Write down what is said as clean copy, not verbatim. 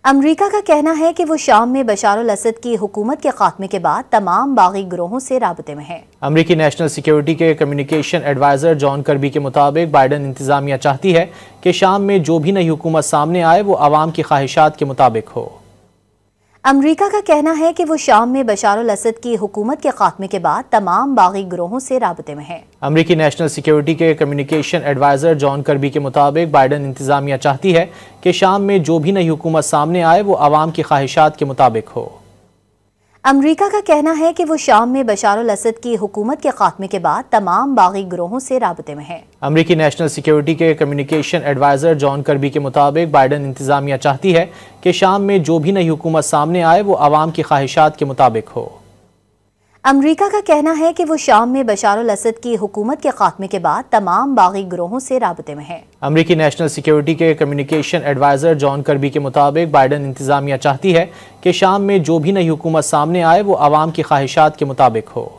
अमरीका का कहना है कि वो शाम में बशार अल असद की हुकूमत के खात्मे के बाद तमाम बागी गिरोहों से राबते में है। अमरीकी नेशनल सिक्योरिटी के कम्युनिकेशन एडवाइजर जॉन कर्बी के मुताबिक बाइडन इंतजामिया चाहती है कि शाम में जो भी नई हुकूमत सामने आए वो अवाम की ख्वाहिशात के मुताबिक हो। अमरीका का कहना है कि वो शाम में बशार अल असद की हुकूमत के खात्मे के बाद तमाम बागी गिरोहों से राबते में है। अमरीकी नेशनल सिक्योरिटी के कम्युनिकेशन एडवाइजर जॉन कर्बी के मुताबिक बाइडन इंतजामिया चाहती है कि शाम में जो भी नई हुकूमत सामने आए वो अवाम की ख्वाहिशात के मुताबिक हो। अमरीका का कहना है कि वो शाम में बशार अल असद की हुकूमत के खात्मे के बाद तमाम बागी गिरोहों से राबते में है। अमरीकी नेशनल सिक्योरिटी के कम्युनिकेशन एडवाइजर जॉन कर्बी के मुताबिक बाइडन इंतजामिया चाहती है कि शाम में जो भी नई हुकूमत सामने आए वो अवाम की ख्वाहिशात के मुताबिक हो। अमरीका का कहना है कि वो शाम में बशार अल असद की हुकूमत के खात्मे के बाद तमाम बागी गिरोहों से राबते में है। अमरीकी नेशनल सिक्योरिटी के कम्युनिकेशन एडवाइजर जॉन कर्बी के मुताबिक बाइडन इंतजामिया चाहती है कि शाम में जो भी नई हुकूमत सामने आए वो अवाम की ख्वाहिशात के मुताबिक हो।